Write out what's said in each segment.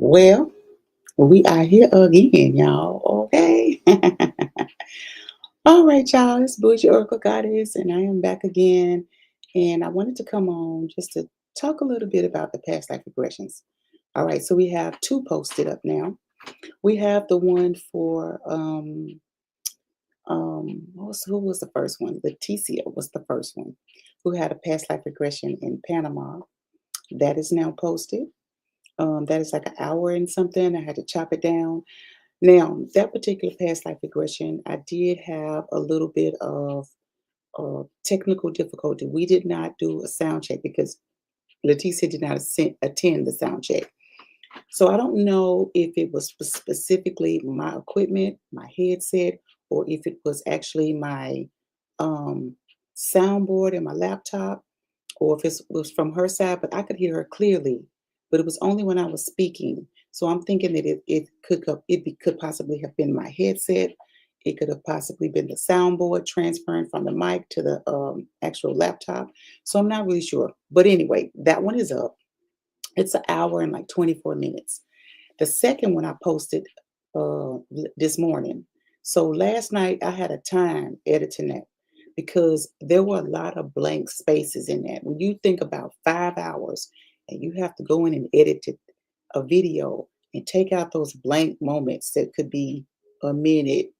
Well, we are here again, y'all. Okay. All right, y'all. It's Boujee Oracle Goddess, and I am back again. And I wanted to come on just to talk a little bit about the past life regressions. All right, so we have two posted up now. We have the one for who was the first one? Leticia was the first one, who had a past life regression in Panama. That is now posted. That is like an hour and something. I had to chop it down. Now, that particular past life regression, I did have a little bit of technical difficulty. We did not do a sound check because Leticia did not attend the sound check. So I don't know if it was specifically my equipment, my headset, or if it was actually my um, soundboard and my laptop, or if it was from her side, but I could hear her clearly. But it was only when I was speaking. So I'm thinking that it could possibly have been my headset. It could have possibly been the soundboard transferring from the mic to the actual laptop. So I'm not really sure. But anyway, that one is up. It's an hour and like 24 minutes. The second one I posted this morning. So last night I had a time editing that because there were a lot of blank spaces in that. When you think about 5 hours and you have to go in and a video and take out those blank moments that could be a minute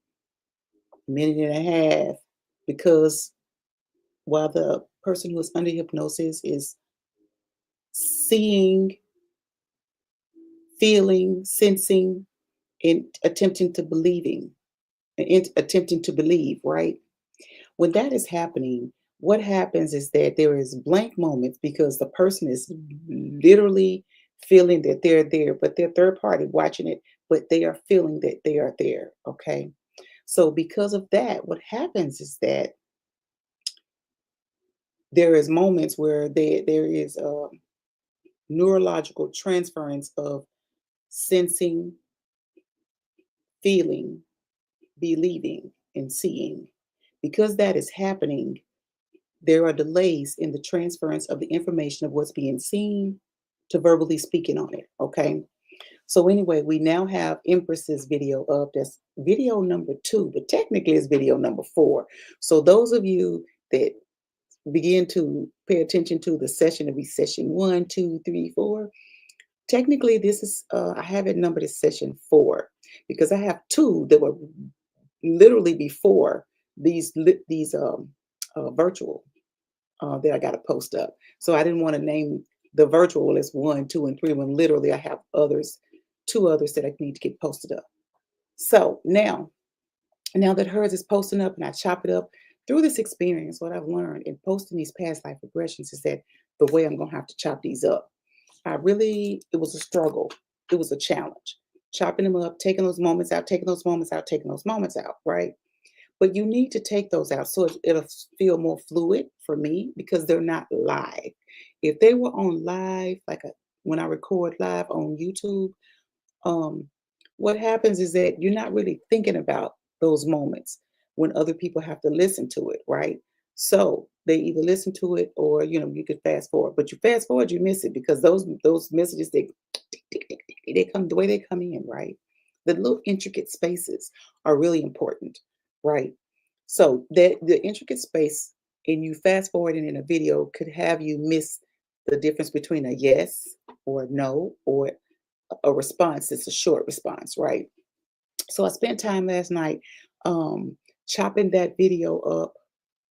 and a half, because while the person who is under hypnosis is seeing, feeling, sensing, and attempting to believe, right? When that is happening, what happens is that there is blank moments because the person is literally feeling that they're there, but they're third party watching it, but they are feeling that they are there. Okay. So because of that, what happens is that there is moments where there is a neurological transference of sensing, feeling, believing, and seeing. Because that is happening, there are delays in the transference of the information of what's being seen to verbally speaking on it. Okay. So anyway, we now have Empress's video up. That's video number 2, but technically it's video number 4. So those of you that begin to pay attention to the session, it'll be session 1, 2, 3, 4. Technically, this is I have it numbered as session 4 because I have 2 that were literally before these virtual that I got to post up. So I didn't want to name the virtual as 1, 2, and 3 when literally I have others, 2 others that I need to get posted up. So now that hers is posting up and I chop it up through this experience, what I've learned in posting these past life regressions is that the way I'm going to have to chop these up. It was a struggle. It was a challenge. Chopping them up, taking those moments out, taking those moments out, taking those moments out, right? But you need to take those out so it'll feel more fluid for me because they're not live. If they were on live, when I record live on YouTube, um, what happens is that you're not really thinking about those moments when other people have to listen to it, right? So they either listen to it or you could fast forward. But you fast forward, you miss it because those messages they come the way they come in, right? The little intricate spaces are really important, right? So the intricate space and you fast forwarding in a video could have you miss the difference between a yes or a no or a response that's a short response, right? So I spent time last night chopping that video up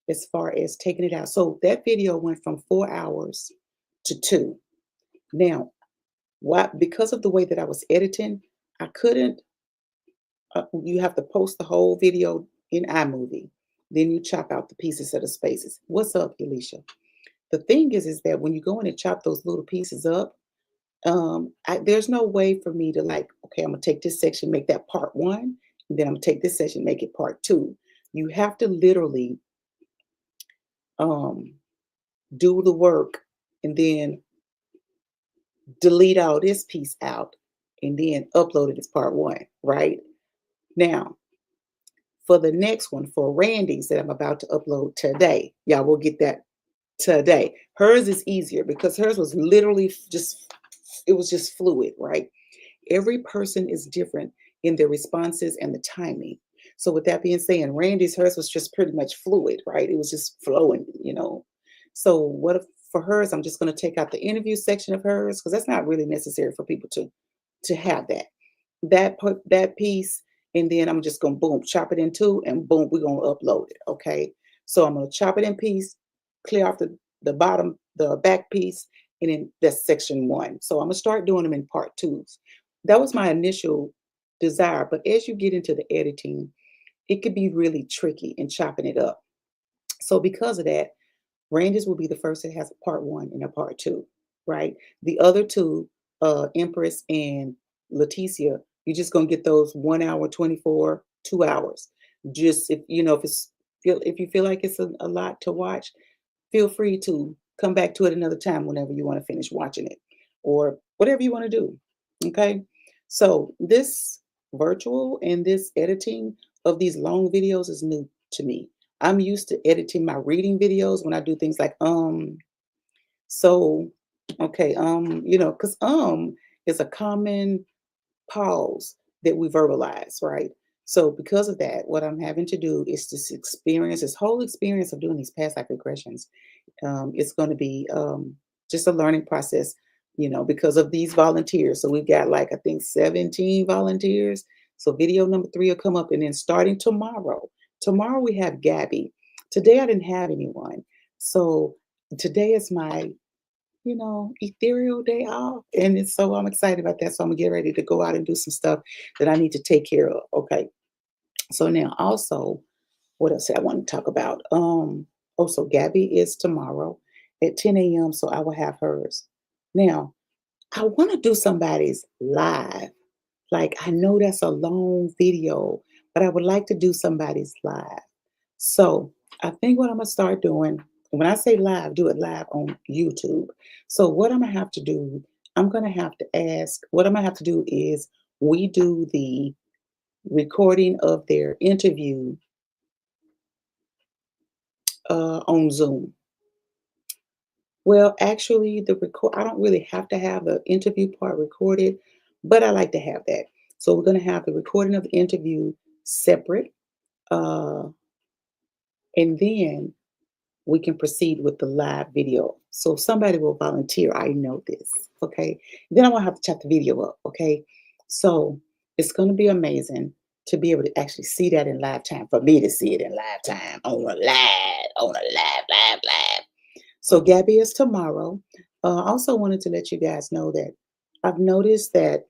as far as taking it out. So that video went from 4 hours to 2. Now, why? Because of the way that I was editing, I couldn't. You have to post the whole video in iMovie. Then you chop out the pieces of the spaces. What's up, Alicia? The thing is that when you go in and chop those little pieces up, there's no way for me to okay, I'm gonna take this section, make that part 1, and then I'm gonna take this section, make it part 2. You have to literally um, do the work and then delete all this piece out and then upload it as part 1, right? Now, for the next one, for Randy's that I'm about to upload today, y'all will get that today. Hers is easier because hers was literally it was just fluid, right? Every person is different in their responses and the timing. So with that being said, Randy's hers was just pretty much fluid, right? It was just flowing. So what if for hers, I'm just going to take out the interview section of hers because that's not really necessary for people to have that piece, and then I'm just gonna boom chop it in two, and boom we're gonna upload it. Okay, so I'm gonna chop it in piece, clear off the bottom, the back piece, and then that's section one. So I'm gonna start doing them in part twos. That was my initial desire, but as you get into the editing, it could be really tricky in chopping it up. So because of that, Randy's will be the first that has a part one and a part two, right? The other two, Empress and Leticia, you're just gonna get those 1 hour, 24, 2 hours. Just if you feel like it's a lot to watch, feel free to come back to it another time whenever you want to finish watching it or whatever you want to do. Okay. So this virtual and this editing of these long videos is new to me. I'm used to editing my reading videos when I do things like so okay, because is a common pause that we verbalize, right? So because of that, what I'm having to do is this whole experience of doing these past life regressions. It's going to be just a learning process, because of these volunteers. So we've got like I think 17 volunteers. So video number 3 will come up, and then starting tomorrow we have Gabby. Today I didn't have anyone, so today is my ethereal day off. And so I'm excited about that. So I'm gonna get ready to go out and do some stuff that I need to take care of. Okay. So now also, what else I want to talk about? So Gabby is tomorrow at 10 a.m. So I will have hers. Now, I want to do somebody's live. Like I know that's a long video, but I would like to do somebody's live. So I think what I'm gonna start doing, when I say live, do it live on YouTube. So what I'm gonna have to do, what I'm gonna have to do is we do the recording of their interview on Zoom. Well, actually, I don't really have to have the interview part recorded, but I like to have that. So we're gonna have the recording of the interview separate, uh, and then we can proceed with the live video. So somebody will volunteer. I know this. Okay. Then I won't have to chop the video up. Okay. So it's going to be amazing to be able to actually see that in live time, for me to see it in live time on a live. So Gabby is tomorrow. I also wanted to let you guys know that I've noticed that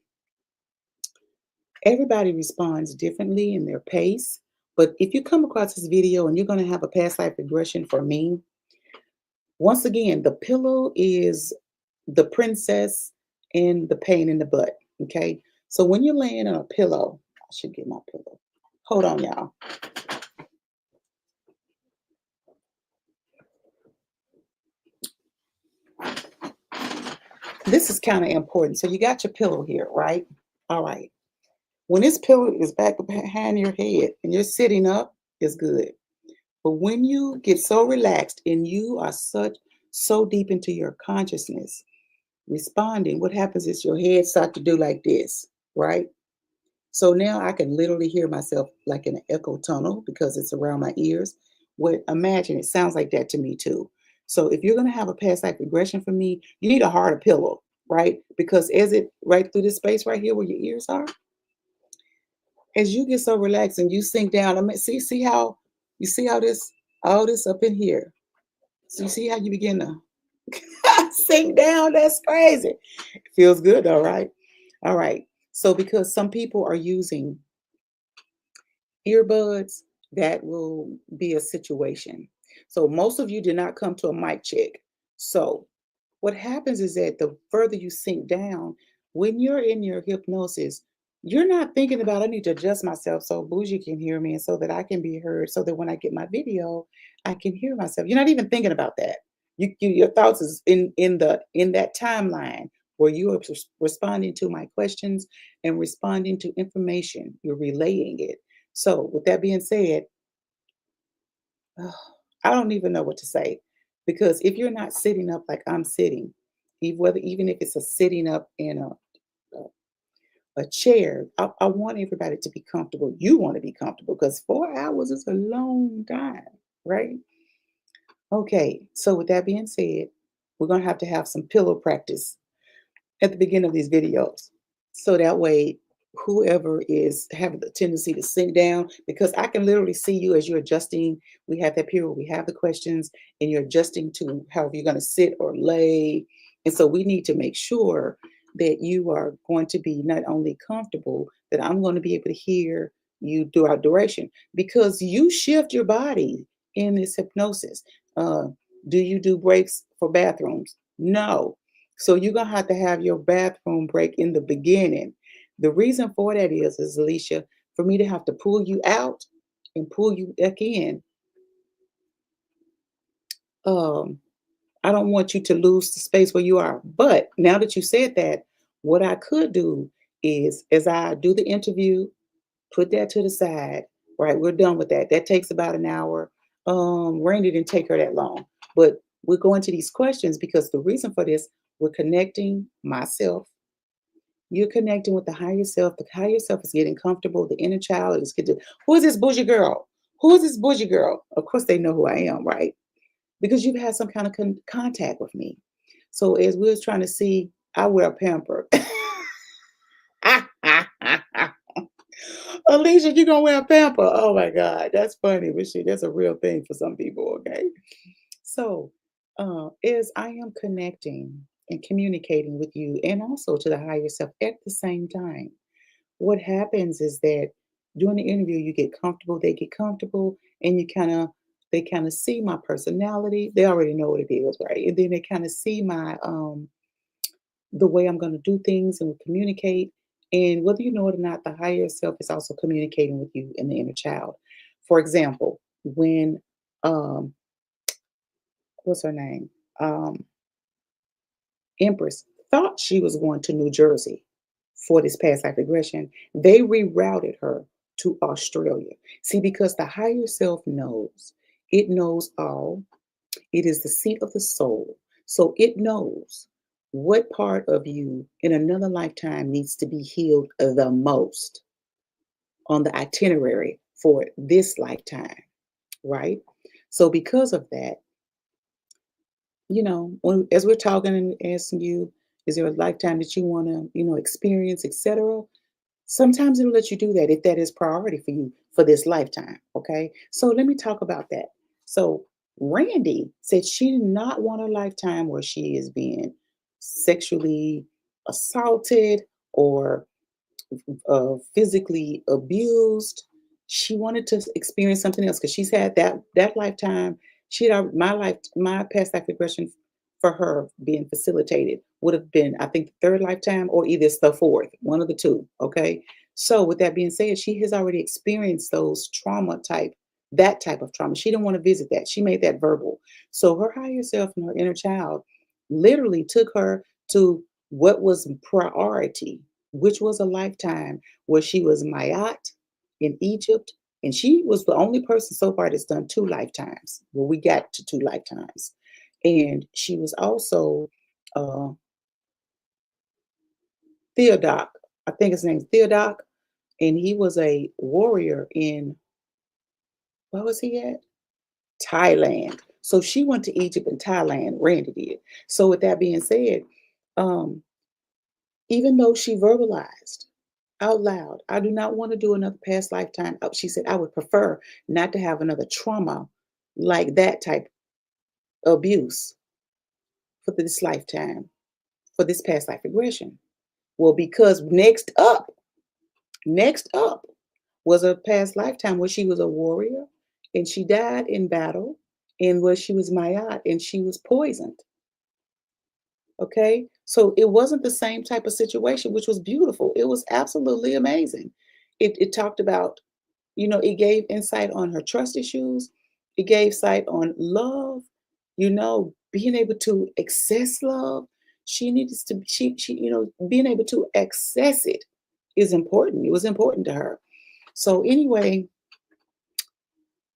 everybody responds differently in their pace. But if you come across this video and you're going to have a past life regression for me, once again, the pillow is the princess and the pain in the butt. Okay. So when you're laying on a pillow, I should get my pillow. Hold on, y'all. This is kind of important. So you got your pillow here, right? All right. When this pillow is back behind your head and you're sitting up, it's good. But when you get so relaxed and you are so deep into your consciousness, responding, what happens is your head start to do like this, right? So now I can literally hear myself like in an echo tunnel because it's around my ears. Imagine it sounds like that to me too. So if you're going to have a past life regression for me, you need a harder pillow, right? Because as it right through this space right here where your ears are, as you get so relaxed and you sink down, see how this all this up in here. So you see how you begin to sink down. That's crazy. It feels good though, right? All right. So because some people are using earbuds, that will be a situation. So most of you did not come to a mic check. So what happens is that the further you sink down, when you're in your hypnosis, you're not thinking about, I need to adjust myself so Boujee can hear me and so that I can be heard, so that when I get my video, I can hear myself. You're not even thinking about that. Your thoughts is in that timeline where you are responding to my questions and responding to information. You're relaying it. So with that being said, I don't even know what to say, because if you're not sitting up like I'm sitting, even if it's a sitting up in a a chair. I want everybody to be comfortable. You want to be comfortable because 4 hours is a long time, right? Okay, so with that being said, we're going to have some pillow practice at the beginning of these videos. So that way, whoever is having the tendency to sink down, because I can literally see you as you're adjusting. We have that period where we have the questions and you're adjusting to however you're going to sit or lay. And so we need to make sure that you are going to be not only comfortable, that I'm going to be able to hear you throughout duration because you shift your body in this hypnosis. Uh, do you do breaks for bathrooms? No. So you're gonna have to have your bathroom break in the beginning. The reason for that is Alicia, for me to have to pull you out and pull you back in. Um, I don't want you to lose the space where you are. But now that you said that, what I could do is as I do the interview, put that to the side. Right, we're done with that. That takes about an hour. Randy didn't take her that long, but we're going to these questions because the reason for this, we're connecting myself. You're connecting with the higher self. The higher self is getting comfortable. The inner child is getting, who is this bougie girl? Who is this bougie girl? Of course, they know who I am, right? Because you've had some kind of contact with me. So as we was trying to see, I wear a pamper. Alicia, you gonna wear a pamper? Oh my God, that's funny, but shit, that's a real thing for some people. Okay, so as I am connecting and communicating with you, and also to the higher self at the same time, what happens is that during the interview you get comfortable, they get comfortable, and they kind of see my personality. They already know what it is, right? And then they kind of see my the way I'm going to do things and communicate. And whether you know it or not, the higher self is also communicating with you in the inner child. For example, when um what's her name? Um Empress thought she was going to New Jersey for this past life regression, they rerouted her to Australia. See, because the higher self knows, it knows all, it is the seat of the soul. So it knows what part of you in another lifetime needs to be healed the most on the itinerary for this lifetime, right? So because of that, as we're talking and asking you, is there a lifetime that you want to, experience, etc.? Sometimes it'll let you do that if that is priority for you for this lifetime. Okay. So let me talk about that. So Randy said she did not want a lifetime where she is being sexually assaulted or physically abused. She wanted to experience something else because she's had that lifetime. She had my past life regression for her being facilitated would have been, I think, the third lifetime or either it's the fourth, one of the two. Okay. So with that being said, she has already experienced that type of trauma. She didn't want to visit that. She made that verbal. So her higher self and her inner child literally took her to what was priority, which was a lifetime where she was Mayat in Egypt. And she was the only person so far that's done two lifetimes. Well, we got to two lifetimes. And she was also uh, Theodoc. I think his name's Theodoc. And he was a warrior in, where was he at? Thailand. So she went to Egypt and Thailand, Randy did. So with that being said, um, even though she verbalized out loud, I do not want to do another past lifetime. She said, I would prefer not to have another trauma like that type of abuse for this lifetime, for this past life regression. Well, because next up was a past lifetime where she was a warrior and she died in battle and where she was Mayat and she was poisoned. Okay. So it wasn't the same type of situation, which was beautiful. It was absolutely amazing. It talked about, it gave insight on her trust issues. It gave sight on love, being able to access love. She needs to, being able to access it is important. It was important to her. So anyway,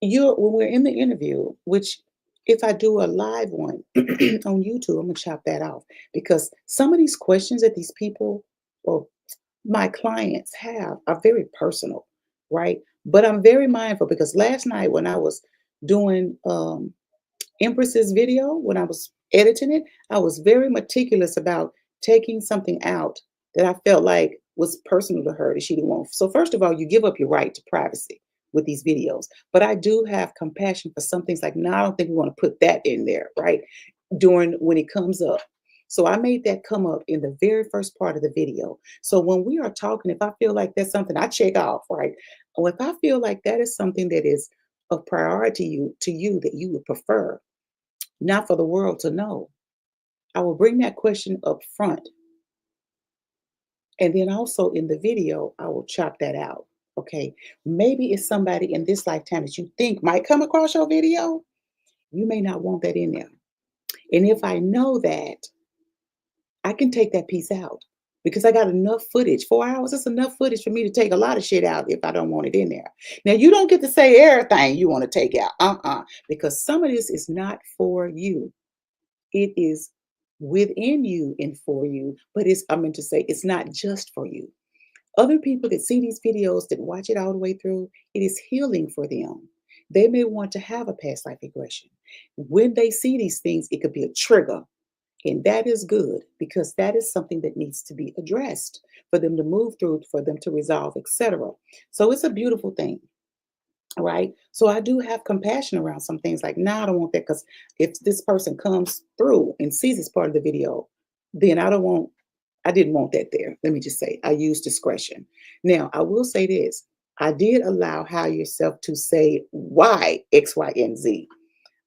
when we're in the interview, which if I do a live one on YouTube, I'm gonna chop that off because some of these questions that these people, well, my clients have are very personal, right? But I'm very mindful because last night when I was doing Empress's video, when I was editing it, I was very meticulous about taking something out that I felt like was personal to her that she didn't want. So first of all, you give up your right to privacy with these videos. But I do have compassion for some things like, no, I don't think we want to put that in there, right? During when it comes up. So I made that come up in the very first part of the video. So when we are talking, if I feel like that's something I check off, right? Or if I feel like that is something that is of priority to you that you would prefer, not for the world to know, I will bring that question up front. And then also in the video, I will chop that out. Okay. Maybe it's somebody in this lifetime that you think might come across your video. You may not want that in there. And if I know that, I can take that piece out because I got enough footage. 4 hours is enough footage for me to take a lot of shit out if I don't want it in there. Now, you don't get to say everything you want to take out. Because some of this is not for you. It is within you and for you, but I meant to say it's not just for you. Other people that see these videos that watch it all the way through, it is healing for them. They may want to have a past life regression. When they see these things, it could be a trigger. And that is good because that is something that needs to be addressed for them to move through, for them to resolve, etc. So it's a beautiful thing, right? So I do have compassion around some things like, nah, I don't want that because if this person comes through and sees this part of the video, then I didn't want that there. Let me just say, I use discretion. Now, I will say this. I did allow Higher Yourself to say why X, Y, and Z.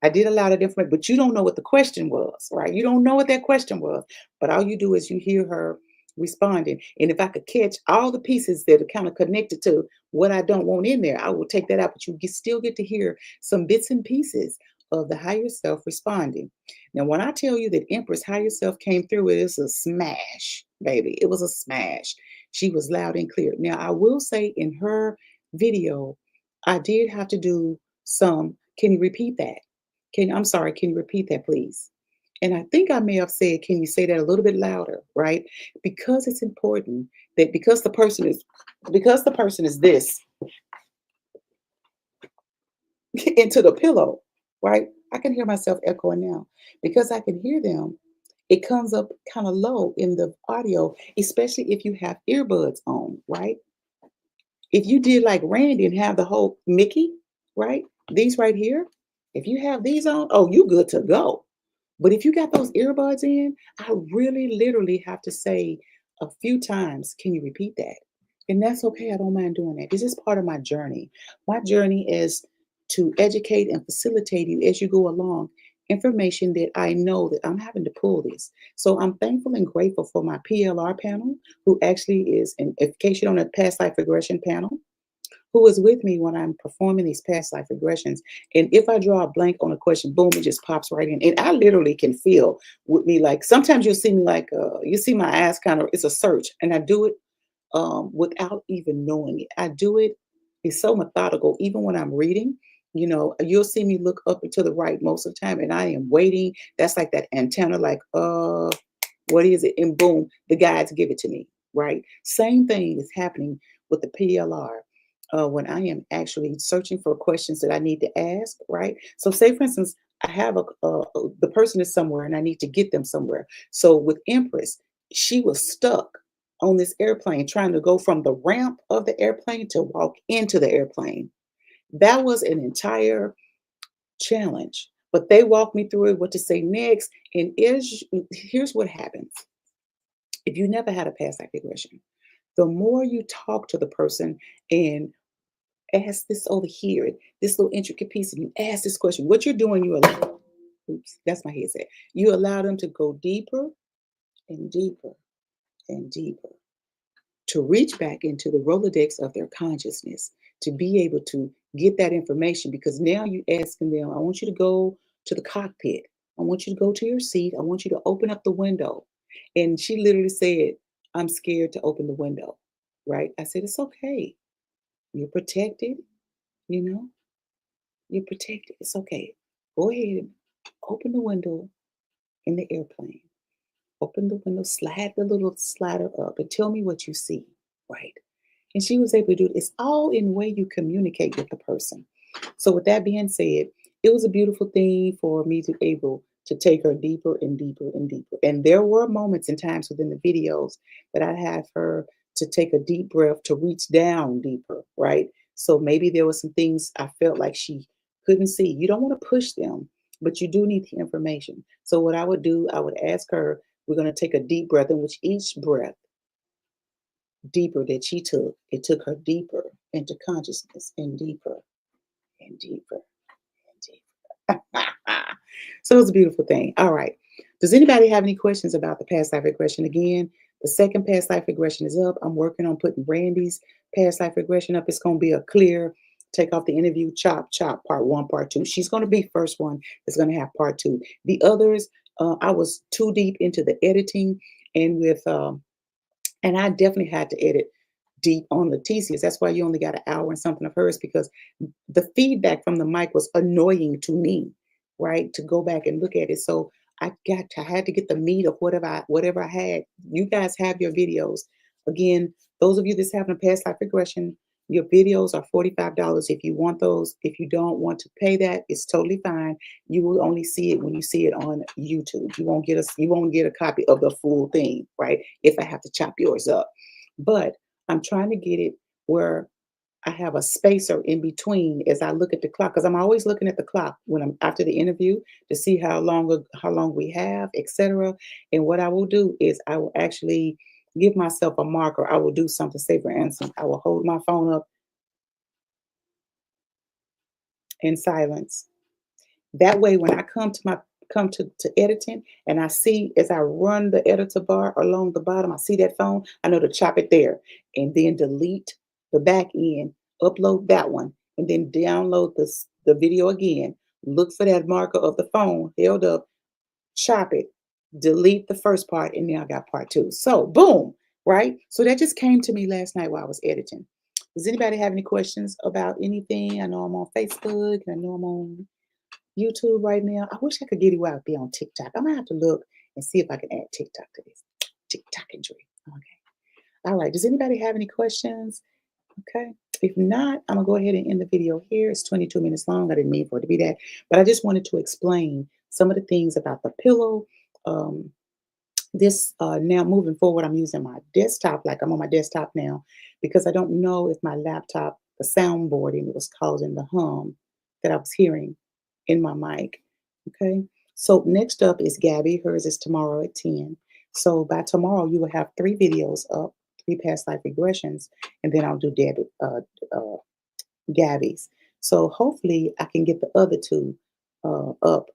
I did a lot of different, but you don't know what the question was, right? You don't know what that question was, but all you do is you hear her responding. And if I could catch all the pieces that are kind of connected to what I don't want in there, I will take that out. But still get to hear some bits and pieces of the higher self responding. Now, when I tell you that Empress higher self came through, it is a smash, baby. It was a smash. She was loud and clear. Now, I will say in her video, I did have to do some. Can you repeat that? I'm sorry, can you repeat that, please? And I think I may have said, can you say that a little bit louder, right? Because it's important that because the person is this into the pillow, right? I can hear myself echoing now. Because I can hear them, it comes up kind of low in the audio, especially if you have earbuds on, right? If you did like Randy and have the whole Mickey, right? These right here, if you have these on, oh, you good to go. But if you got those earbuds in, I really literally have to say a few times, can you repeat that? And that's okay. I don't mind doing that. This is part of my journey. My journey is to educate and facilitate you as you go along information that I know that I'm having to pull this. So I'm thankful and grateful for my PLR panel, who actually is, in case you don't have past life regression panel, who is with me when I'm performing these past life regressions. And if I draw a blank on a question, boom, it just pops right in. And I literally can feel with me, like sometimes you'll see me like, you see my eyes kind of, it's a search. And I do it without even knowing it. I do it, it's so methodical. Even when I'm reading, you'll see me look up and to the right most of the time. And I am waiting. That's like that antenna, like, what is it? And boom, the guides give it to me, right? Same thing is happening with the PLR. When I am actually searching for questions that I need to ask, right? So, say for instance, I have the person is somewhere and I need to get them somewhere. So, with Empress, she was stuck on this airplane trying to go from the ramp of the airplane to walk into the airplane. That was an entire challenge, but they walked me through it, what to say next. And here's what happens if you never had a past life regression. The more you talk to the person and ask this over here, this little intricate piece, and you ask this question, what you're doing, you allow, oops, that's my headset. You allow them to go deeper and deeper and deeper to reach back into the Rolodex of their consciousness, to be able to get that information. Because now you asking them, I want you to go to the cockpit. I want you to go to your seat. I want you to open up the window. And she literally said, I'm scared to open the window, right? I said, it's okay. You're protected, you know, you're protected. It's okay. Go ahead and open the window in the airplane. Open the window, slide the little slider up, and tell me what you see. right? And she was able to do it. It's all in the way you communicate with the person. So with that being said, it was a beautiful thing for me to able to take her deeper and deeper and deeper. And there were moments and times within the videos that I had her to take a deep breath to reach down deeper, right? So maybe there were some things I felt like she couldn't see. You don't want to push them, but you do need the information. So what I would do, I would ask her, we're going to take a deep breath in which each breath deeper that she took, it took her deeper into consciousness and deeper and deeper and deeper. So it's a beautiful thing. All right. Does anybody have any questions about the past life regression? Again, the second past life regression is up. I'm working on putting Brandy's past life regression up. It's going to be a clear, take off the interview, chop, chop, part one, part two. She's going to be first one. It's going to have part two. The others, I was too deep into the editing and with and I definitely had to edit deep on Leticia's. That's why you only got an hour and something of hers because the feedback from the mic was annoying to me, right? To go back and look at it. So I had to get the meat of whatever I had. You guys have your videos. Again, those of you that's having a past life regression, your videos are $45 if you want those. If you don't want to pay that, it's totally fine. You will only see it when you see it on YouTube. You won't get a copy of the full thing, right? If I have to chop yours up. But I'm trying to get it where I have a spacer in between as I look at the clock because I'm always looking at the clock when I'm after the interview to see how long we have, etc. And what I will do is I will actually give myself a marker. I will do something. Say for instance, I will hold my phone up in silence. That way, when I come to editing and I see as I run the editor bar along the bottom, I see that phone, I know to chop it there and then delete the back end, upload that one, and then download the video again. Look for that marker of the phone held up, chop it, delete the first part, and then I got part two. So boom, right? So that just came to me last night while I was editing. Does anybody have any questions about anything? I know I'm on Facebook, and I know I'm on YouTube right now. I wish I could get it where I'd be on TikTok. I'm gonna have to look and see if I can add TikTok to this. TikTok injury. Okay. All right. Does anybody have any questions? Okay. If not, I'm gonna go ahead and end the video here. It's 22 minutes long. I didn't mean for it to be that, but I just wanted to explain some of the things about the pillow. Um, this now moving forward, I'm using my desktop, like I'm on my desktop now, because I don't know if my laptop, the soundboarding was causing the hum that I was hearing in my mic. Okay. So next up is Gabby. Hers is tomorrow at 10. So by tomorrow, you will have three videos up, three past life regressions, and then I'll do uh, Gabby's. So hopefully I can get the other two up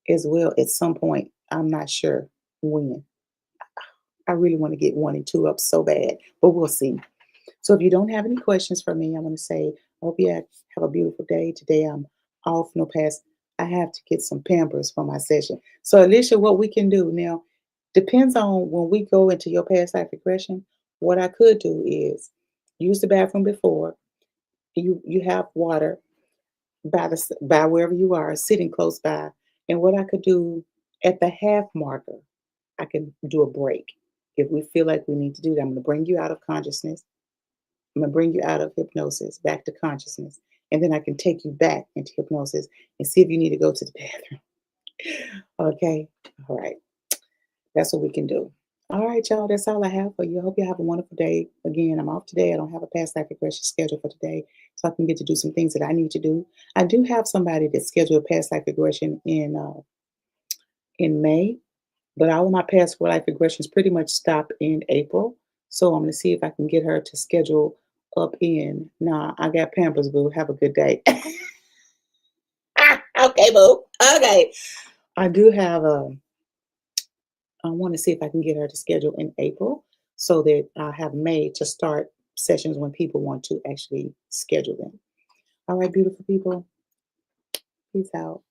as well at some point. I'm not sure when. I really want to get one and two up so bad, but we'll see. So if you don't have any questions for me, I'm going to say, I hope you have a beautiful day. Today I'm off, no pass. I have to get some Pampers for my session. So Alicia, what we can do now depends on when we go into your past life regression. What I could do is use the bathroom before. You have water by wherever you are, sitting close by. And what I could do at the half marker, I can do a break. If we feel like we need to do that, I'm going to bring you out of consciousness. I'm going to bring you out of hypnosis back to consciousness. And then I can take you back into hypnosis and see if you need to go to the bathroom. Okay. All right. That's what we can do. All right, y'all. That's all I have for you. I hope you have a wonderful day. Again, I'm off today. I don't have a past life regression schedule for today, so I can get to do some things that I need to do. I do have somebody that's scheduled a past life regression in May, but all of my past life regressions pretty much stop in April. So I'm going to see if I can get her to schedule up in. Nah, I got Pampers, boo. Have a good day. Okay, boo. Okay. I do have I want to see if I can get her to schedule in April so that I have May to start sessions when people want to actually schedule them. All right, beautiful people. Peace out.